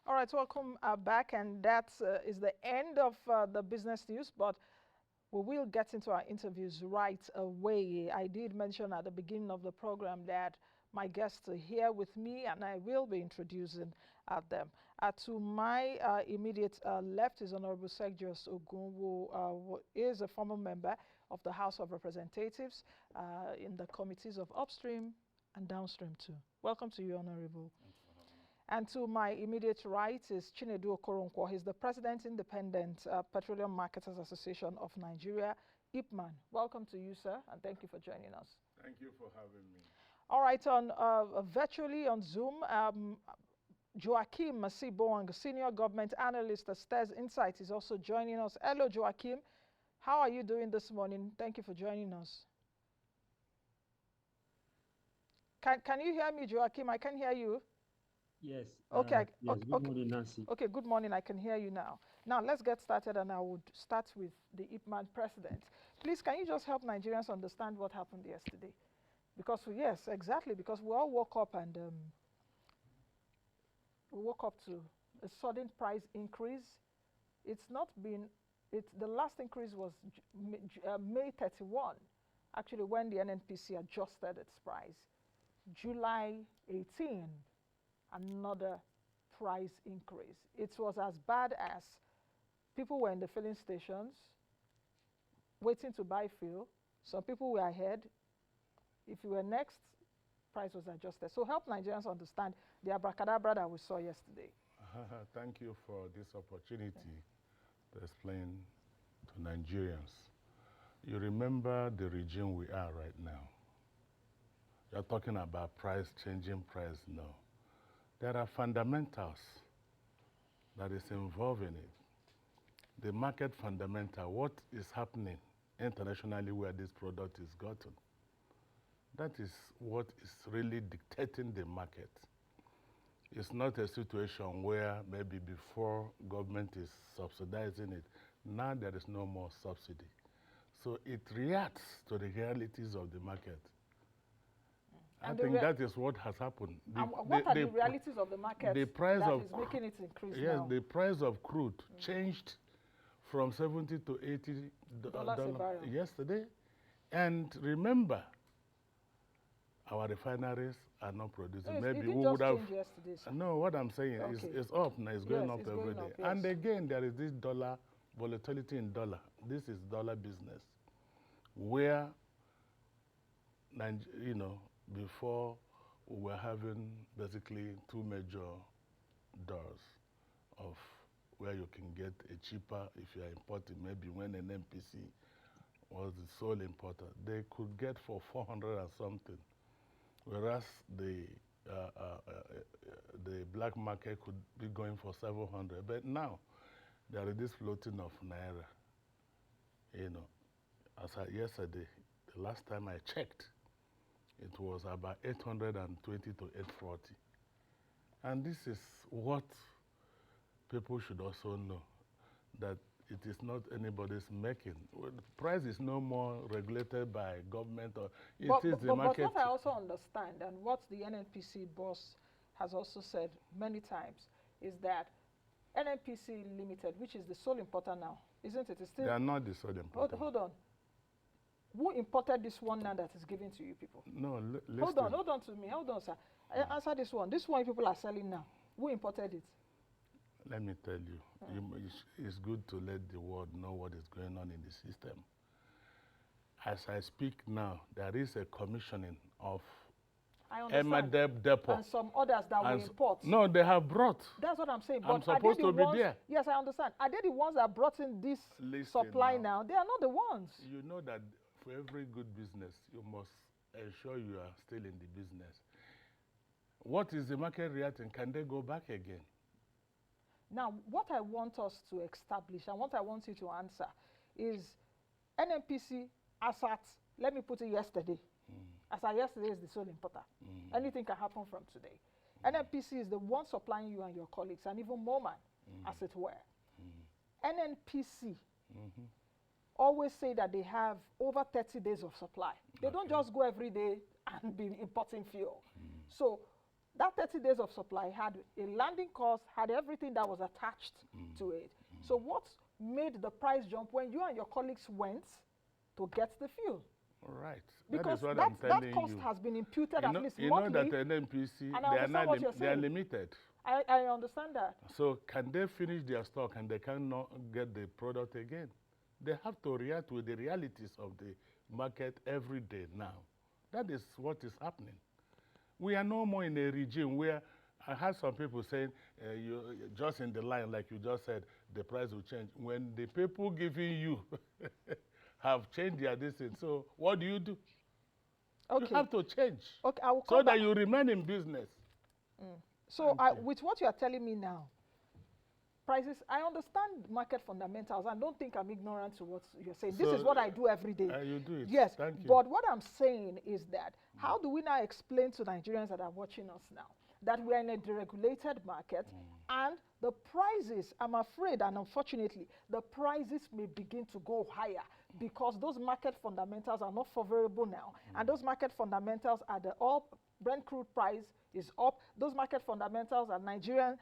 All right, welcome back, and that is the end of the business news, but we will get into our interviews right away. I did mention at the beginning of the program that my guests are here with me, and I will be introducing them. To my immediate left is Honorable Sergius Ogun, who is a former member of the House of Representatives in the committees of upstream and downstream too. Welcome to you, Honorable. And to my immediate right is Chinedu Okoronkwo. He's the President, Independent Petroleum Marketers Association of Nigeria, IPMAN. Welcome to you, sir, and thank you for joining us. Thank you for having me. All right, virtually on Zoom, Joachim Masibong, Senior Government Analyst at STERS Insight, is also joining us. Hello, Joachim. How are you doing this morning? Thank you for joining us. Can you hear me, Joachim? I can hear you. Yes. Okay. Yes. Okay. Good morning, Nancy. Okay. Good morning. I can hear you now. Now let's get started, and I would start with the IPMAN president. Please, can you just help Nigerians understand what happened yesterday? Because yes, exactly. Because we all woke up and we woke up to a sudden price increase. It's not been. The last increase was May 31, actually, when the NNPC adjusted its price. July 18. Another price increase. It was as bad as people were in the filling stations waiting to buy fuel. Some people were ahead. If you were next, price was adjusted. So help Nigerians understand the abracadabra that we saw yesterday. Thank you for this opportunity to explain to Nigerians. You remember the regime we are right now. You're talking about price, changing price, no. There are fundamentals that is involved in it. The market fundamental, what is happening internationally where this product is gotten. That is what is really dictating the market. It's not a situation where maybe before government is subsidizing it, now there is no more subsidy. So it reacts to the realities of the market. I think that is what has happened. What are the realities of the market the price that of is making it increase yes, now? the price of crude changed from 70 to 80 dollars yesterday. And remember, our refineries are not producing. Maybe we would have. Yesterday, no, what I'm saying is it's up now. It's going up every day. Yes. And again, there is this dollar volatility in dollar. This is dollar business, where before we were having basically two major doors of where you can get a cheaper if you are importing. Maybe when an NPC was the sole importer, they could get for 400 and something, whereas the black market could be going for 700. But now there is this floating of naira. As yesterday, the last time I checked, it was about 820 to 840. And this is what people should also know, that it is not anybody's making. The price is no more regulated by government, or the market. But what I also understand, and what the NNPC boss has also said many times, is that NNPC Limited, which is the sole importer now, isn't it? It's still, they are not the sole importer. Hold on. Who imported this one now that is given to you people? No, listen. Hold on to me. Hold on, sir. Answer this one. This one people are selling now. Who imported it? Let me tell you, it's good to let the world know what is going on in the system. As I speak now, there is a commissioning of IPMAN depot. And some others that will import. No, they have brought. That's what I'm saying. But I'm supposed to be there. Yes, I understand. Are they the ones that brought in this supply now? They are not the ones. You know that for every good business, you must ensure you are still in the business. What is the market reacting? Can they go back again? Now, what I want us to establish and what I want you to answer is NNPC as at, let me put it yesterday. As at yesterday is the sole importer. Anything can happen from today. NNPC is the one supplying you and your colleagues, and even Moman, as it were. NNPC always say that they have over 30 days of supply. They don't just go every day and be importing fuel. So That 30 days of supply had a landing cost, had everything that was attached to it. So what made the price jump when you and your colleagues went to get the fuel? All right. Because that is what I'm telling that cost you. has been imputed at least You monthly. know that NNPC, and I understand what you're they are saying. limited. I understand that. So can they finish their stock and they cannot get the product again? They have to react with the realities of the market every day now. That is what is happening. We are no more in a regime where I had some people saying, you just in the line, like you just said, the price will change. When the people giving you have changed their distance, so what do? Okay. You have to change. Okay, I will so come that back. you remain in business. So with what you are telling me now, prices, I understand market fundamentals. I don't think I'm ignorant to what you're saying. This is what I do every day. You do it. Yes, Thank you. but what I'm saying is that how do we now explain to Nigerians that are watching us now that we are in a deregulated market and the prices, I'm afraid and unfortunately, the prices may begin to go higher because those market fundamentals are not favorable now. And those market fundamentals are the oil, Brent crude price is up. Those market fundamentals are Nigeria,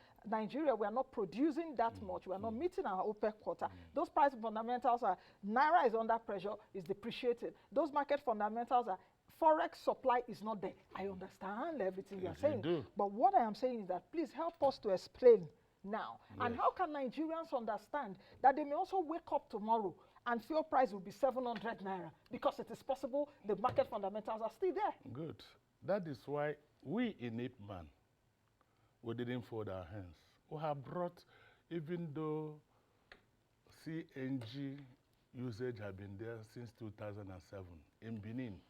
we are not producing that much. We are not meeting our OPEC quota. Those price fundamentals are Naira is under pressure, is depreciated. Those market fundamentals are Forex supply is not there. I understand everything you are saying. But what I am saying is that please help us to explain now. Yes. And how can Nigerians understand that they may also wake up tomorrow and fuel price will be 700 naira because it is possible the market fundamentals are still there? Good. That is why we in IPMAN, we didn't fold our hands. We have brought, even though CNG usage has been there since 2007 in Benin,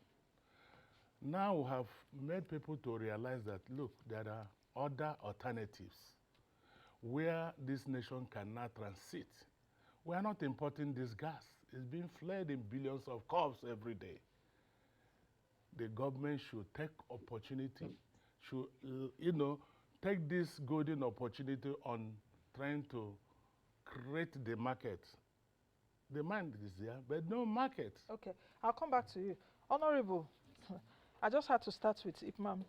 now we have made people to realize that, look, there are other alternatives where this nation cannot transit. We are not importing this gas. It's being flared in billions of cups every day. The government should take opportunity, should, take this golden opportunity on trying to create the market. The demand is there, but no market. Okay, I'll come back to you. Honorable, I just had to start with IPMAN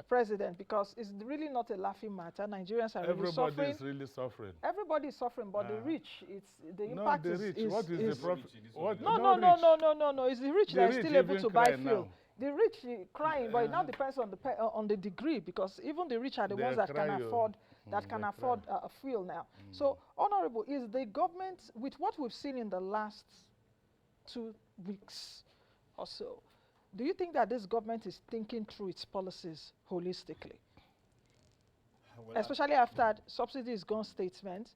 president because it's really not a laughing matter. Nigerians are really suffering. Everybody is really suffering. Everybody is suffering, but the rich, it's the no, impact the rich. is what is the profit? No. It's the rich that is still able to buy fuel. Now. The rich crying, but it now depends on the degree because even the rich are the ones that can afford fuel now. So, Honorable, is the government, with what we've seen in the last 2 weeks or so, do you think that this government is thinking through its policies holistically? Well, especially after subsidy is gone statement,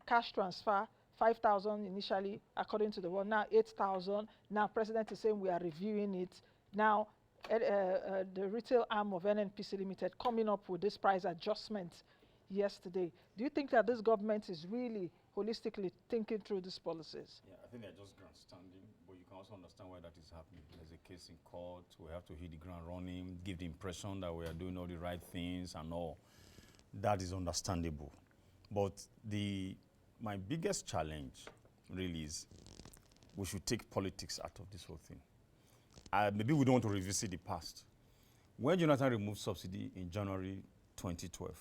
cash transfer, 5,000 initially, according to the one, now 8,000. Now President is saying we are reviewing it. Now the retail arm of NNPC Limited coming up with this price adjustment yesterday. Do you think that this government is really holistically thinking through these policies? Yeah, I think they're just grandstanding, but you can also understand why that is happening. There's a case in court, we have to hit the ground running, give the impression that we are doing all the right things and all. That is understandable. But my biggest challenge really is we should take politics out of this whole thing. Maybe we don't want to revisit the past. When Jonathan removed subsidy in January 2012,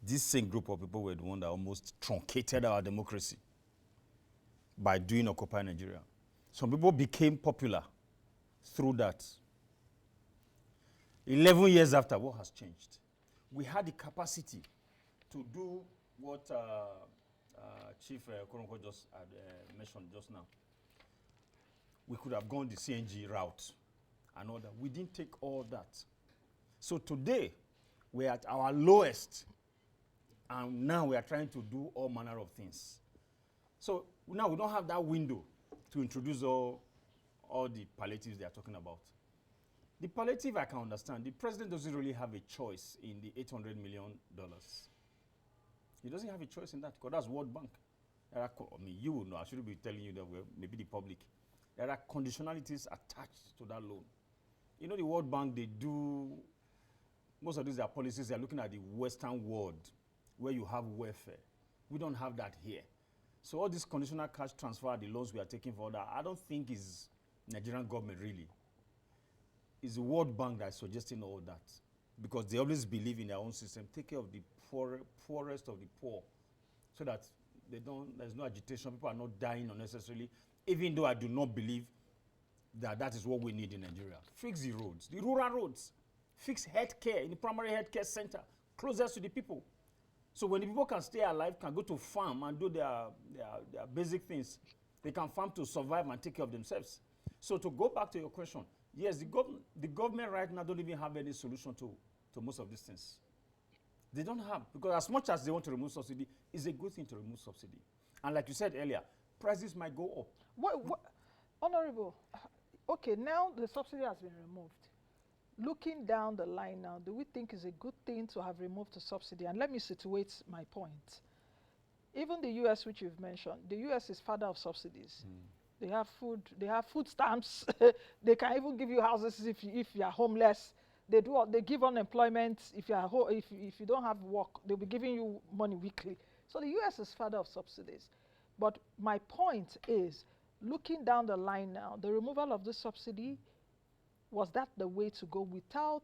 this same group of people were the one that almost truncated our democracy by doing Occupy Nigeria. Some people became popular through that. 11 years after, what has changed? We had the capacity to do what Chief Koronko just mentioned just now. We could have gone the CNG route and all that. We didn't take all that. So today, we're at our lowest, and now we are trying to do all manner of things. So now we don't have that window to introduce all the palliatives they are talking about. The palliative I can understand. The president doesn't really have a choice in the $800 million. He doesn't have a choice in that because that's World Bank. You will know. I shouldn't be telling you that, maybe the public. There are conditionalities attached to that loan. You know, the World Bank, they do, most of these are policies, they're looking at the Western world where you have welfare. We don't have that here. So all this conditional cash transfer, the loans we are taking for that, I don't think is Nigerian government really. it's the World Bank that's suggesting all that because they always believe in their own system. Take care of the poorest of the poor so that there's no agitation. People are not dying unnecessarily, even though I do not believe that that is what we need in Nigeria. Fix the roads, the rural roads. Fix healthcare in the primary healthcare center, closest to the people. So when the people can stay alive, can go to farm and do their basic things, they can farm to survive and take care of themselves. So to go back to your question, yes, the government right now don't even have any solution to most of these things. They don't have, because as much as they want to remove subsidy, it's a good thing to remove subsidy. And like you said earlier, prices might go up. What, Honorable, okay, now the subsidy has been removed. Looking down the line now, do we think it's a good thing to have removed the subsidy? And let me situate my point. Even the US, which you've mentioned, the US is father of subsidies. They have food stamps. They can even give you houses if you are homeless. They give unemployment if you don't have work. They'll be giving you money weekly. So the US is father of subsidies. But my point is, looking down the line now, the removal of this subsidy, was that the way to go without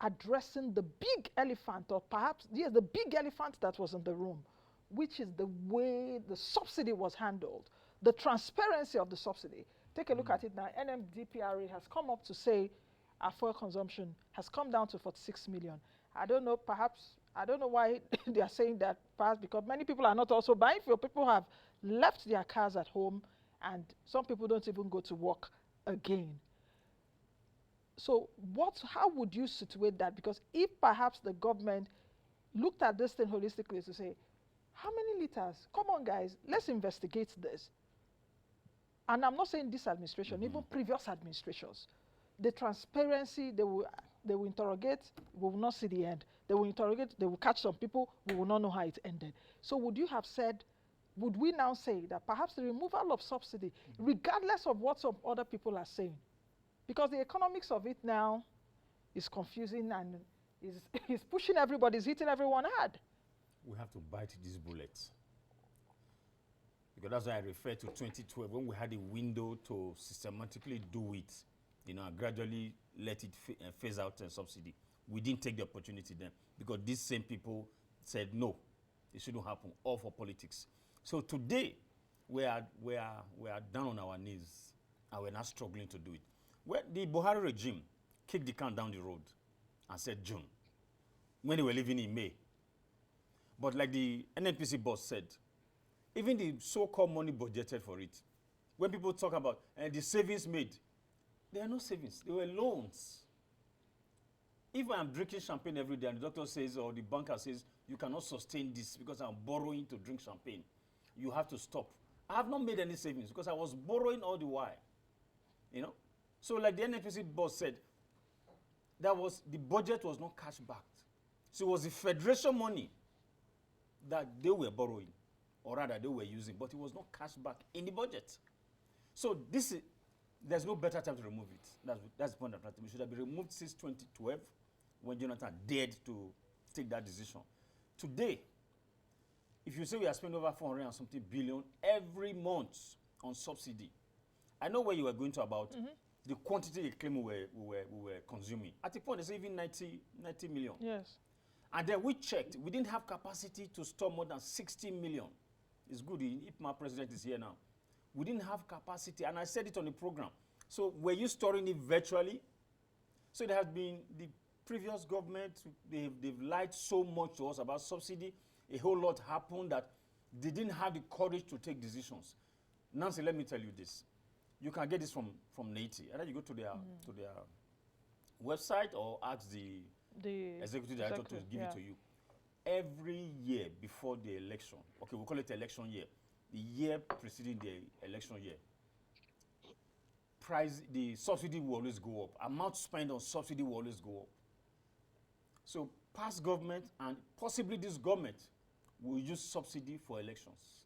addressing the big elephant, or perhaps, yes, the big elephant that was in the room, which is the way the subsidy was handled, the transparency of the subsidy. Take a look at it now. NMDPRA has come up to say our fuel consumption has come down to 46 million. I don't know, perhaps, I don't know why they are saying that, perhaps because many people are not also buying fuel. People have left their cars at home, and some people don't even go to work again. So how would you situate that? Because if perhaps the government looked at this thing holistically to say, how many liters? Come on, guys, let's investigate this. And I'm not saying this administration, even previous administrations. The transparency, they will interrogate, we will not see the end. They will interrogate, they will catch some people, we will not know how it ended. So would we now say that perhaps the removal of subsidy, regardless of what some other people are saying, because the economics of it now is confusing and is pushing everybody, is hitting everyone hard. We have to bite these bullets. Because that's why I refer to 2012, when we had a window to systematically do it, and gradually let it phase out subsidy. We didn't take the opportunity then, because these same people said, no, it shouldn't happen, all for politics. So today, we are down on our knees, and we're not struggling to do it. Well, the Buhari regime kicked the can down the road and said June, when they were living in May. But like the NNPC boss said, even the so-called money budgeted for it, when people talk about the savings made, there are no savings. They were loans. If I'm drinking champagne every day and the doctor says, or the banker says, you cannot sustain this because I'm borrowing to drink champagne, you have to stop. I have not made any savings because I was borrowing all the while. So like the NNPC boss said, the budget was not cash backed. So it was the federation money that they were borrowing, or rather they were using, but it was not cash back in the budget. So there's no better time to remove it. That's the point of that. It should have been removed since 2012, when Jonathan dared to take that decision. Today, if you say we are spending over 400 and something billion every month on subsidy, I know where you were going to about the quantity they claim we were consuming. At the point, they say even 90 million. Yes. And then we checked. We didn't have capacity to store more than 60 million. It's good. The IPMAN president is here now. We didn't have capacity, and I said it on the program. So were you storing it virtually? So there has been the previous government, they've lied so much to us about subsidy. A whole lot happened that they didn't have the courage to take decisions. Nancy, let me tell you this. You can get this from NATI. Either you go to their website or ask the executive director to give it to you. Every year before the election, okay, we'll call it election year, the year preceding the election year, the subsidy will always go up. Amount spent on subsidy will always go up. So past government and possibly this government will use subsidy for elections.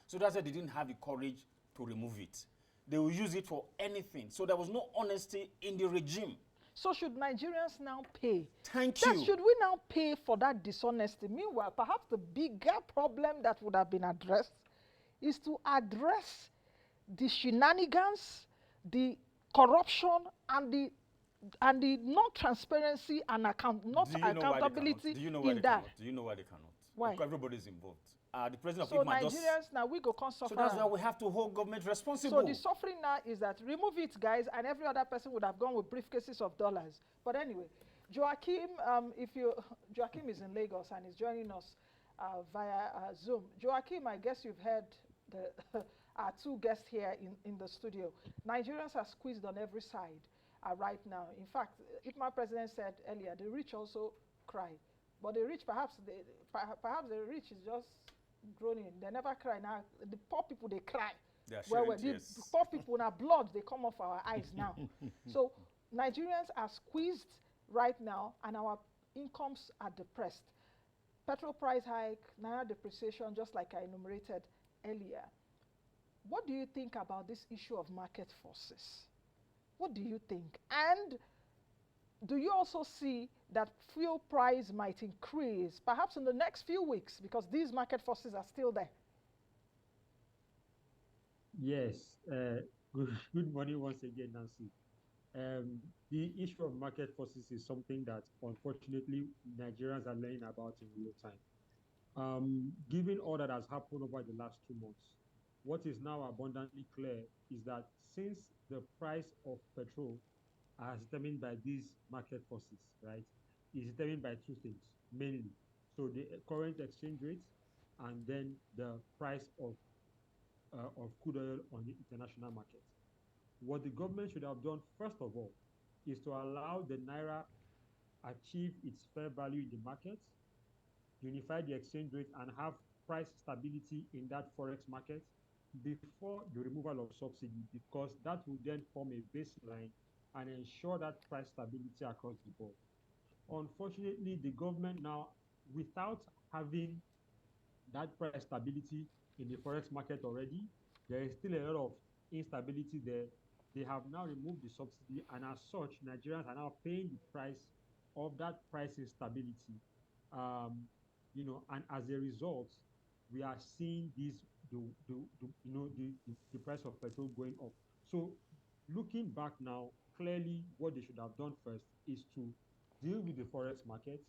So that's why they didn't have the courage to remove it. They will use it for anything. So there was no honesty in the regime. So should Nigerians now pay? Thank you. Should we now pay for that dishonesty? Meanwhile, perhaps the bigger problem that would have been addressed is to address the shenanigans, the corruption, and the and the not transparency and not Do you know why they cannot? accountability Do you know why in they that. cannot? Do you know why they cannot? Why? Because everybody's involved. The president So of IPMAN just... Nigerians now we go come suffer. So that's why we have to hold government responsible. So the suffering now is that remove it, guys, and every other person would have gone with briefcases of dollars. But anyway, Joachim, Joachim is in Lagos and is joining us via Zoom. Joachim, I guess you've heard the our two guests here in the studio. Nigerians are squeezed on every side right now. In fact, IPMAN president said earlier, the rich also cry. But the rich, perhaps the rich is just groaning. They never cry. Now, the poor people, they cry. They are Well, shedding the tears. poor people, now blood, they come off our eyes now. So Nigerians are squeezed right now, and our incomes are depressed. Petrol price hike, naira depreciation, just like I enumerated earlier. What do you think about this issue of market forces? What do you think? And do you also see that fuel price might increase, perhaps in the next few weeks, because these market forces are still there? Yes. Good morning once again, Nancy. The issue of market forces is something that unfortunately Nigerians are learning about in real time. Given all that has happened over the last 2 months, what is now abundantly clear is that since the price of petrol as determined by these market forces, right, is determined by two things mainly. So the current exchange rate and then the price of crude oil on the international market. What the government should have done, first of all, is to allow the naira achieve its fair value in the market, unify the exchange rate, and have price stability in that forex market before the removal of subsidy, because that will then form a baseline and ensure that price stability across the board. Unfortunately, the government now, without having that price stability in the forex market already, there is still a lot of instability there. They have now removed the subsidy, and as such, Nigerians are now paying the price of that price instability. And as a result, we are seeing the price of petrol going up. So, looking back now, clearly, what they should have done first is to deal with the forex market,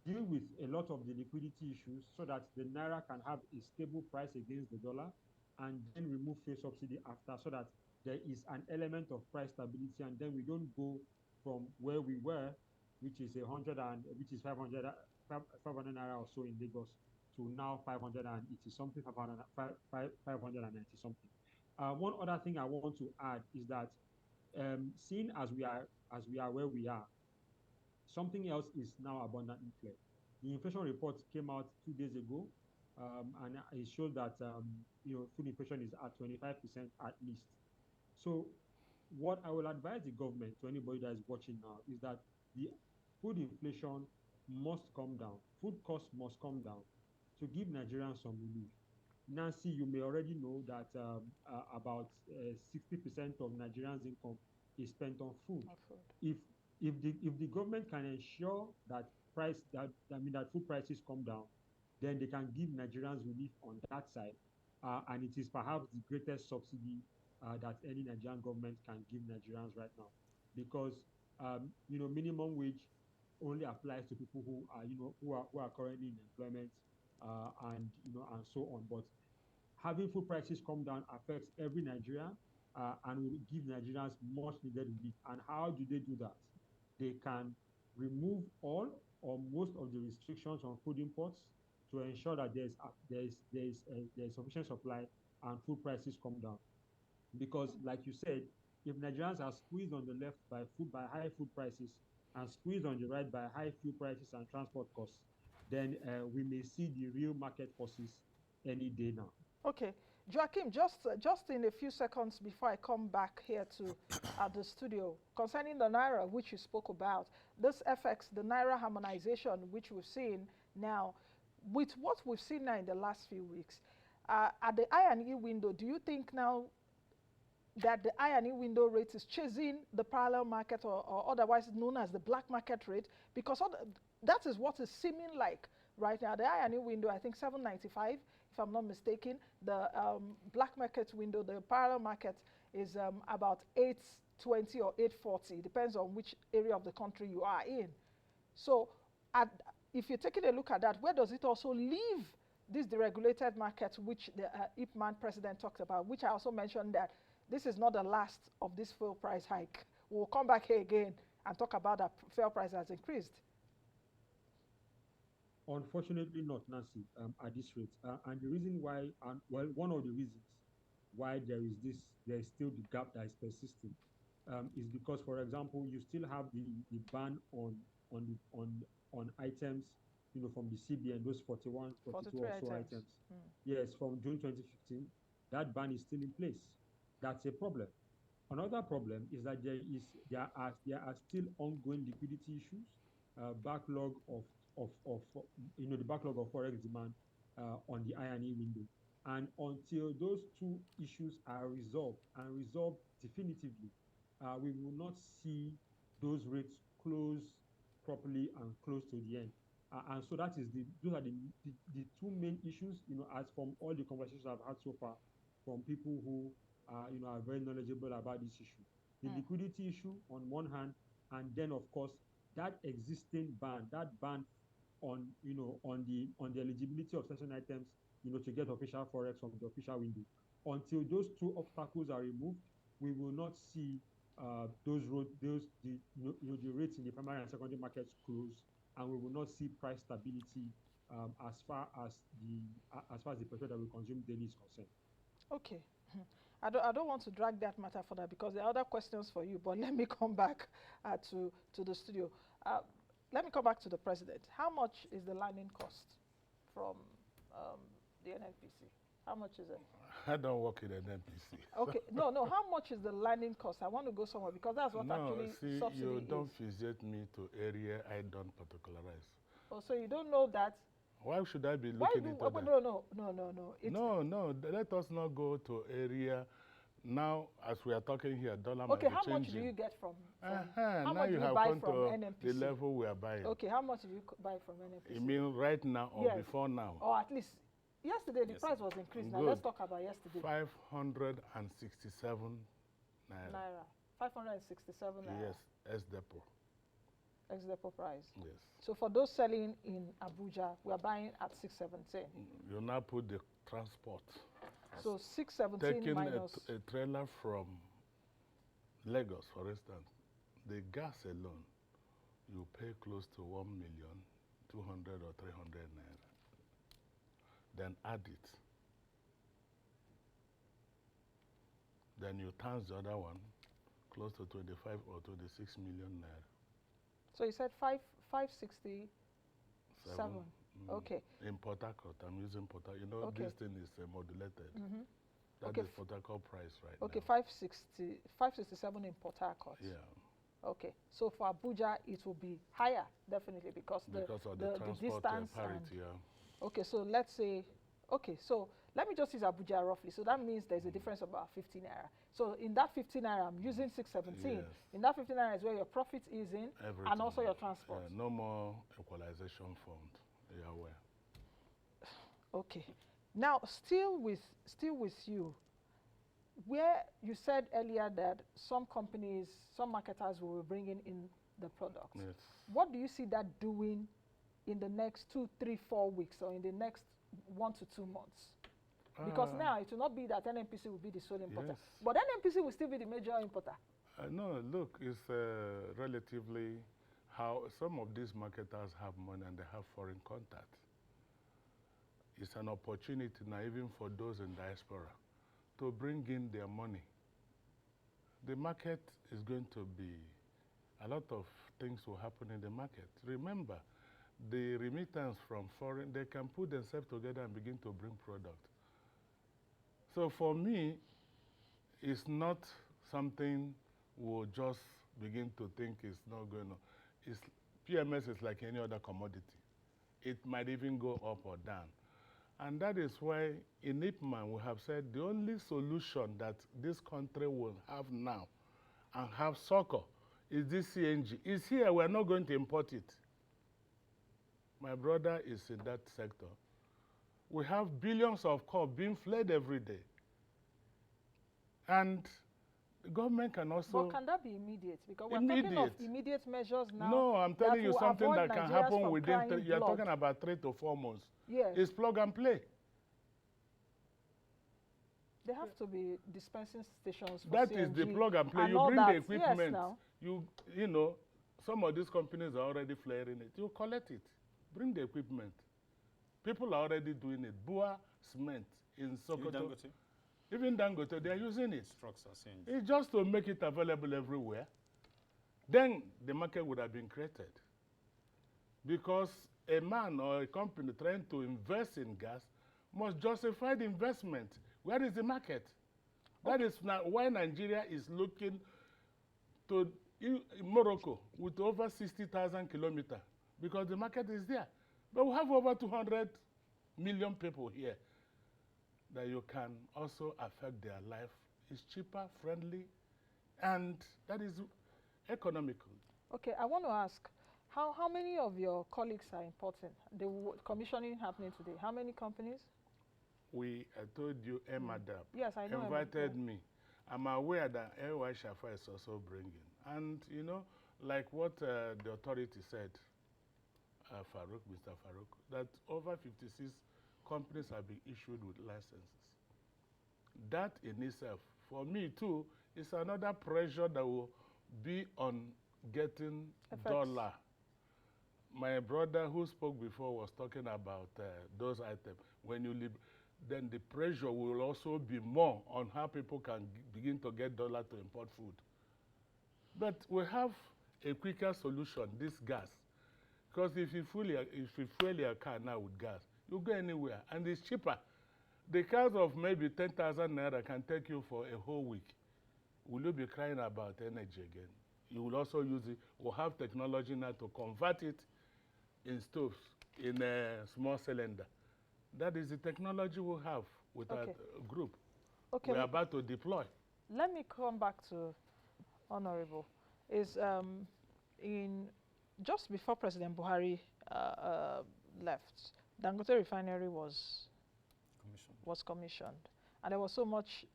deal with a lot of the liquidity issues so that the naira can have a stable price against the dollar, and then remove fuel subsidy after, so that there is an element of price stability, and then we don't go from where we were, which is 500 naira or so in Lagos, to now 580 something, 590 something. One other thing I want to add is that, seeing as we are where we are, something else is now abundantly clear. The inflation report came out 2 days ago, and it showed that food inflation is at 25% at least. So, what I will advise the government, to anybody that is watching now, is that the food inflation must come down. Food costs must come down to give Nigerians some relief. Nancy, you may already know that about 60% of Nigerians' income is spent on food. If the government can ensure that that food prices come down, then they can give Nigerians relief on that side, and it is perhaps the greatest subsidy that any Nigerian government can give Nigerians right now, because minimum wage only applies to people who are currently in employment, and so on. But having food prices come down affects every Nigerian, and will give Nigerians much needed relief. And how do they do that? They can remove all or most of the restrictions on food imports to ensure that there's sufficient supply and food prices come down. Because, like you said, if Nigerians are squeezed on the left by high food prices, and squeezed on the right by high fuel prices and transport costs, then we may see the real market forces any day now. Okay, Joachim, just in a few seconds before I come back here to the studio, concerning the naira, which you spoke about, this affects the naira harmonization, which we've seen now. With what we've seen now in the last few weeks, at the I&E window, do you think now that the I&E window rate is chasing the parallel market, or otherwise known as the black market rate? Because that is what is seeming like right now. The I&E window, I think 795, if I'm not mistaken. The black market window, the parallel market, is about 820 or 840. It depends on which area of the country you are in. So if you're taking a look at that, where does it also leave this deregulated market, which the IPMAN president talked about, which I also mentioned that this is not the last of this fuel price hike. We'll come back here again and talk about that fuel price has increased. Unfortunately not, Nancy, at this rate. And the reason why, well, one of the reasons why there is still the gap that is persisting, is because, for example, you still have the ban on items, from the CBN, those 41, 42 or so items. Yes, from June 2015, that ban is still in place. That's a problem. Another problem is that there are still ongoing liquidity issues, backlog of the backlog of forex demand on the I&E window. And until those two issues are resolved and resolved definitively, we will not see those rates close properly and close to the end. And so those are the two main issues, as from all the conversations I've had so far from people who are very knowledgeable about this issue. The liquidity issue on one hand, and then of course that existing ban, on the eligibility of certain items, to get official forex from the official window. Until those two obstacles are removed, we will not see the rates in the primary and secondary markets close, and we will not see price stability as far as the petrol that we consume daily is concerned. Okay. I don't want to drag that matter further because there are other questions for you, but let me come back to the studio. Let me come back to the president. How much is the landing cost from the NNPC? How much is it? I don't work in NNPC. Okay, no. How much is the landing cost? I want to go somewhere because that's what actually subsidy you don't is. visit me to area I don't particularize. Oh, so you don't know that? Why should I be looking into that? No. Let us not go to area. Now, as we are talking here, dollar might be changing. Okay, how much do you get from how much you do you have buy come from to NNPC? the level we are buying. Okay, how much do you buy from NNPC? You mean right now or yes. before now? Or at least yesterday the price was increased. Good. Now let's talk about yesterday. 567 naira. 567 naira. Yes, ex-depot. Ex-depot price. Yes. So for those selling in Abuja, we are buying at 617. You now put the transport. So 617 taking minus a trailer from Lagos, for instance, the gas alone, you pay close to 1,200,000 or 300 naira. Then add it. Then you times the other one, close to 25 or 26 million naira. So you said 567. Okay. In Port Harcourt, I'm using Port Harcourt. Okay. This thing is modulated. That Okay. is Port Harcourt price right Okay, now. 567 in Port Harcourt. Yeah. Okay, so for Abuja, it will be higher, definitely, because of the transport distance parity, yeah. Okay, so let's say, so let me just use Abuja roughly. So that means there's a difference of about 15 naira. So in that 15 naira, I'm using 617. Yes. In that 15 naira is where your profit is in, Everything. and also your transport. No more equalization fund. You're aware. Okay. Now, still with you, where you said earlier that some companies, some marketers will be bringing in the product. Yes. What do you see that doing in the next 2, 3, 4 weeks, or in the next 1 to 2 months? Because now it will not be that NNPC will be the sole importer, yes. but NNPC will still be the major importer. No, look, it's relatively how some of these marketers have money and they have foreign contacts. It's an opportunity now, even for those in diaspora, to bring in their money. The market is going to be, a lot of things will happen in the market. Remember, the remittance from foreign, they can put themselves together and begin to bring product. So for me, it's not something we'll just begin to think is not going on. PMS is like any other commodity. It might even go up or down. And that is why in IPMAN we have said the only solution that this country will have now and have succor is this CNG. It's here, we're not going to import it. My brother is in that sector. We have billions of cars being fled every day. And The government can also... But can that be immediate? Because we're talking of immediate measures now. No, I'm telling you something that can happen within... You're blood. talking about 3 to 4 months. Yes. It's plug and play. They have to be dispensing stations for That CNG is the plug and play. and You all bring that. the equipment. Yes, now. You know, some of these companies are already flaring it. You collect it. Bring the equipment. People are already doing it. Bua cement in Sokoto. Even Dangote, they are using it. Trucks are saying. It's just to make it available everywhere. Then the market would have been created. Because a man or a company trying to invest in gas must justify the investment. Where is the market? That is why Nigeria is looking to Morocco with over 60,000 kilometers, because the market is there. But we have over 200 million people here that you can also affect their life. It's cheaper, friendly, and that is economical. Okay, I want to ask, how many of your colleagues are importing? The commissioning happening today. How many companies? I told you, EMADAP yes, I know invited me. I'm aware that AY Shafa is also bringing. And, you know, like what the authority said, Mr. Farouk, that over 56 companies have been issued with licenses. That in itself, for me too, is another pressure that will be on getting dollar. My brother who spoke before was talking about those items. When you leave, then the pressure will also be more on how people can begin to get dollar to import food. But we have a quicker solution, this gas. Because if you fuel your car now with gas, you go anywhere, and it's cheaper. The cars of maybe 10,000 naira can take you for a whole week. Will you be crying about energy again? You will also use it. We'll have technology now to convert it in stoves, in a small cylinder. That is the technology we have with our group. Okay. We're about to deploy. Let me come back to Honorable. Just before President Buhari left, Dangote Refinery was commissioned. And there was so much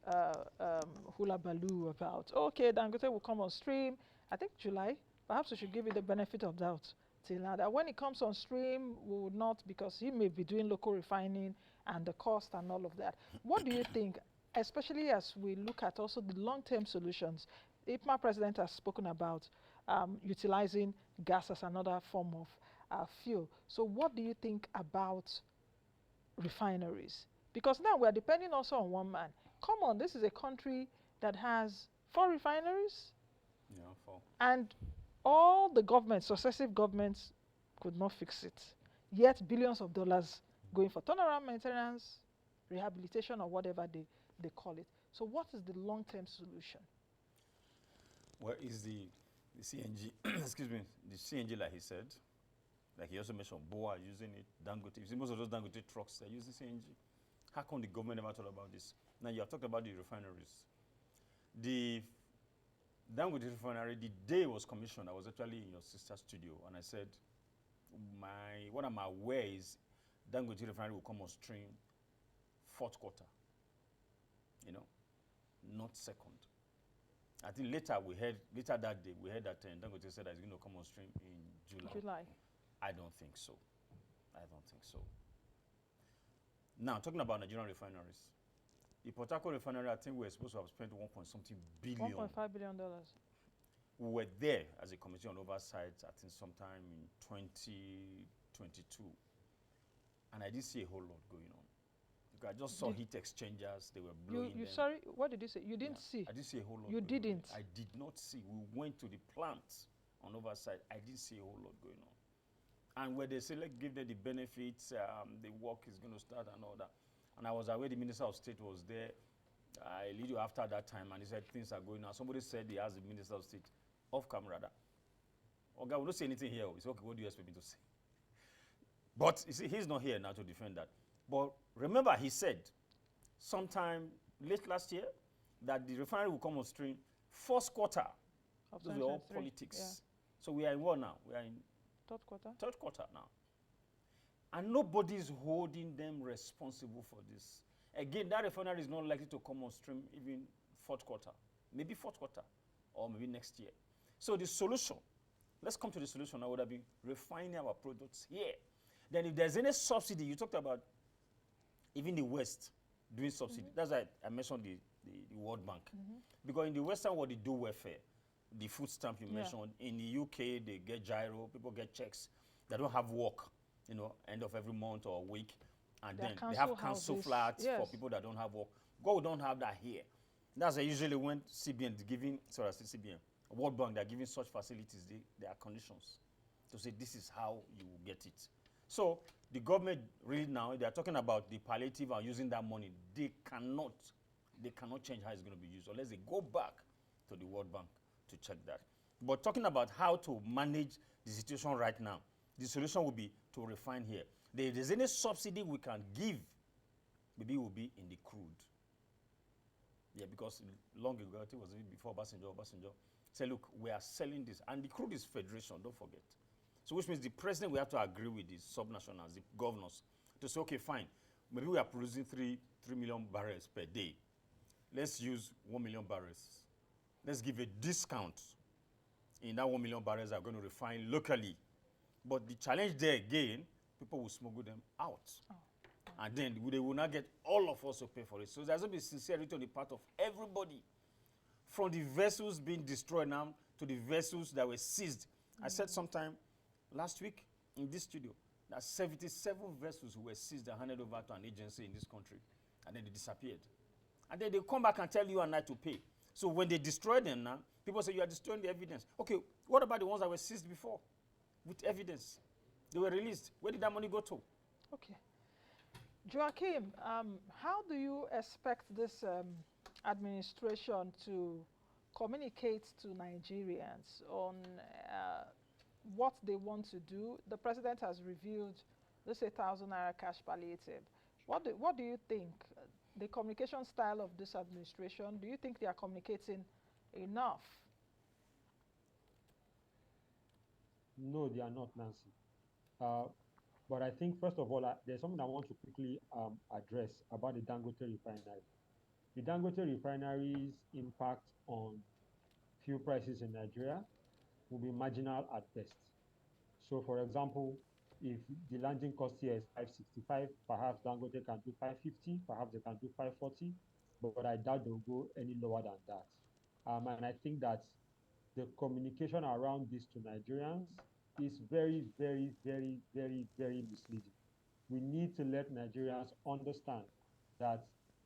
hula baloo about, okay, Dangote will come on stream, I think July. Perhaps we should give it the benefit of doubt till now, that when it comes on stream, we would not, because he may be doing local refining and the cost and all of that. What do you think, especially as we look at also the long-term solutions? IPMAN president has spoken about utilizing gas as another form of fuel. So what do you think about refineries? Because now we're depending also on one man. Come on, this is a country that has 4 refineries. Yeah, 4. And all the governments, successive governments, could not fix it. Yet billions of dollars going for turnaround maintenance, rehabilitation, or whatever they call it. So what is the long-term solution? Well, is the CNG, excuse me, the CNG, like he said, like he also mentioned, BOA using it, Dangote. You see, most of those Dangote trucks are using CNG. How come the government never thought about this? Now, you have talked about the refineries. The Dangote refinery, the day it was commissioned, I was actually in your sister's studio, and I said, what I'm aware is Dangote refinery will come on stream 4th quarter, you know, not 2nd. I think later that day, we heard that Dangote said that it's going to come on stream in July. I don't think so. I don't think so. Now, talking about Nigerian refineries. The Port Harcourt refinery, I think we were supposed to have spent $1.something billion. $1.5 billion. We were there as a committee on oversight, I think sometime in 2022. And I didn't see a whole lot going on. I just saw heat exchangers, they were blowing them. Sorry, what did you say? You didn't see? I didn't see a whole lot. You didn't? I did not see. We went to the plant on oversight. I didn't see a whole lot going on. And when they say, let's give them the benefits, the work is going to start and all that. And I was aware the Minister of State was there. I lead you after that time, and he said things are going on. Somebody said he asked the Minister of State, off camera, that, okay, we don't say anything here. He said, okay, what do you expect me to say? But you see, he's not here now to defend that. But remember, he said sometime late last year that the refinery will come on stream 1st quarter. Those were all politics. Yeah. So we are in what now? We are in 3rd quarter. 3rd quarter now. And nobody is holding them responsible for this. Again, that refinery is not likely to come on stream even 4th quarter. maybe fourth quarter, or maybe next year. So the solution, let's come to the solution now, would have been refining our products here. Then if there's any subsidy, you talked about even the West doing subsidy. That's why I mentioned the World Bank. Because in the Western world, they do welfare. The food stamp you mentioned. In the UK, they get gyro, people get checks. They don't have work, you know, end of every month or week. And then they have council flats for people that don't have work. God, we don't have that here. That's why usually when CBN is giving, sorry, I said CBN, World Bank, they're giving such facilities, there are conditions to say this is how you get it. So the government really now, they're talking about the palliative and using that money. They cannot change how it's going to be used unless they go back to the World Bank to check that. But talking about how to manage the situation right now, the solution will be to refine here. If there's any subsidy we can give, maybe it will be in the crude. Yeah, because long ago, I think it was before Obasanjo said, look, we are selling this. And the crude is federation, don't forget. So which means the president, we have to agree with the subnationals, the governors, to say, okay, fine, maybe we are producing 3 million barrels per day. Let's use 1 million barrels. Let's give a discount in that 1 million barrels are going to refine locally. But the challenge there again, people will smuggle them out. And then they will not get all of us to pay for it. So there's going to be sincerity on the part of everybody. From the vessels being destroyed now to the vessels that were seized. I said sometime last week in this studio that 77 vessels were seized and handed over to an agency in this country. And then they disappeared. And then they come back and tell you and I to pay. So when they destroy them now, people say you are destroying the evidence. Okay, what about the ones that were seized before with evidence? They were released. Where did that money go to? Okay. Joachim, how do you expect this administration to communicate to Nigerians on what they want to do? The president has revealed this 1,000 naira cash palliative. What do you think? The communication style of this administration, do you think they are communicating enough? No, they are not, Nancy. But I think, first of all, there's something I want to quickly address about the Dangote refinery. The Dangote refinery's impact on fuel prices in Nigeria will be marginal at best. So, for example, if the landing cost here is 565, perhaps Dangote can do 550, perhaps they can do 540, but I doubt they'll go any lower than that. And I think that the communication around this to Nigerians is very, very, very, very, very misleading. We need to let Nigerians understand that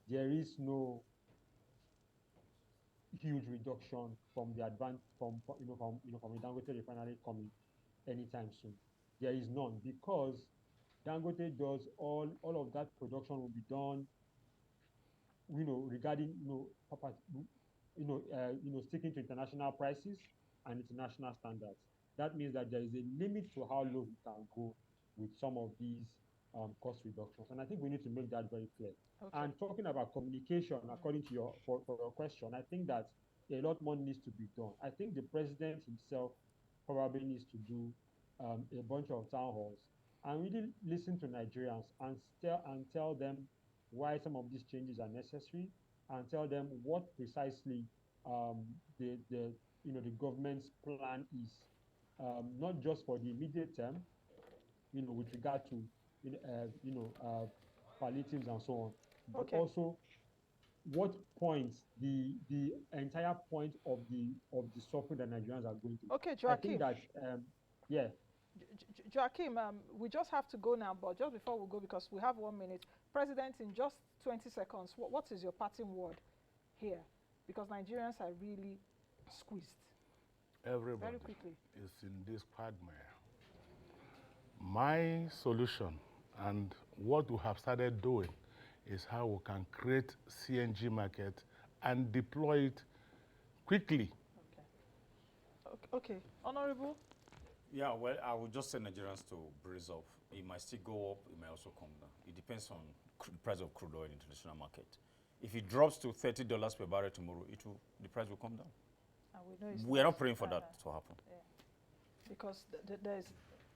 there is no huge reduction from the from the Dangote refinery coming anytime soon. There is none, because Dangote does all of that production will be done, regarding sticking to international prices and international standards. That means that there is a limit to how low we can go with some of these cost reductions. And I think we need to make that very clear. Okay. And talking about communication, according to for your question, I think that a lot more needs to be done. I think the president himself probably needs to do a bunch of town halls and really listen to Nigerians and tell them why some of these changes are necessary, and tell them what precisely the government's plan is, not just for the immediate term, with regard to palliatives and so on, but also what points the entire point of the suffering that Nigerians are going through. Okay, Joachim. I think that yeah. Joachim, we just have to go now, but just before we go, because we have 1 minute, President, in just 20 seconds, what is your parting word here? Because Nigerians are really squeezed. Everybody Very quickly. is in this quagmire. My solution and what we have started doing is how we can create CNG market and deploy it quickly. Okay. Honorable? Yeah, well, I would just say Nigerians to brace up. It might still go up, it might also come down. It depends on the price of crude oil in the international market. If it drops to $30 per barrel tomorrow, the price will come down. And we are not praying for that to happen. Yeah. Because there's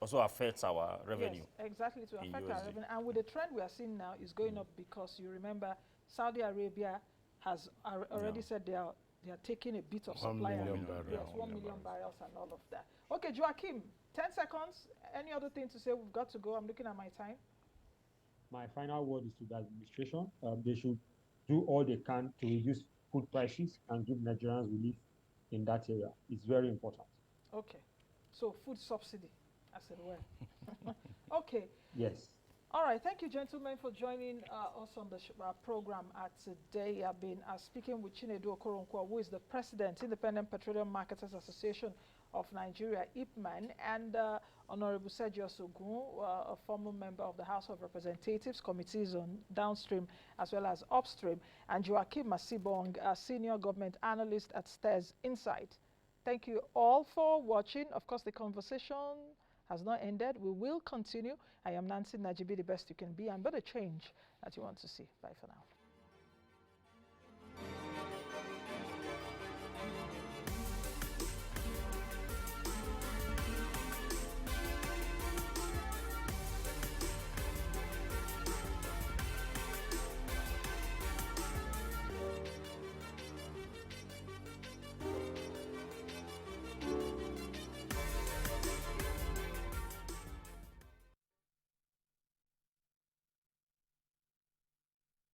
also affects our revenue. Yes, exactly, to affect USD. our revenue. And with the trend we are seeing now is going up, because you remember Saudi Arabia has already said they are They are taking a bit of 1 supply. million and- barrels. Yes, 1 million barrels and all of that. Okay, Joachim, 10 seconds. Any other thing to say? We've got to go. I'm looking at my time. My final word is to the administration. They should do all they can to reduce food prices and give Nigerians relief in that area. It's very important. Okay. So food subsidy, as it were. Okay. Yes. All right. Thank you, gentlemen, for joining us on the program today. I've been speaking with Chinedu Okoronkwo, who is the president, Independent Petroleum Marketers Association of Nigeria, IPMAN, and Honorable Sergio Sogun, a former member of the House of Representatives, committees on downstream as well as upstream, and Joachim Masibong, a senior government analyst at STERS Insight. Thank you all for watching. Of course, the conversation has not ended. We will continue. I am Nancy Najibi, the best you can be, and better change that you want to see. Bye for now.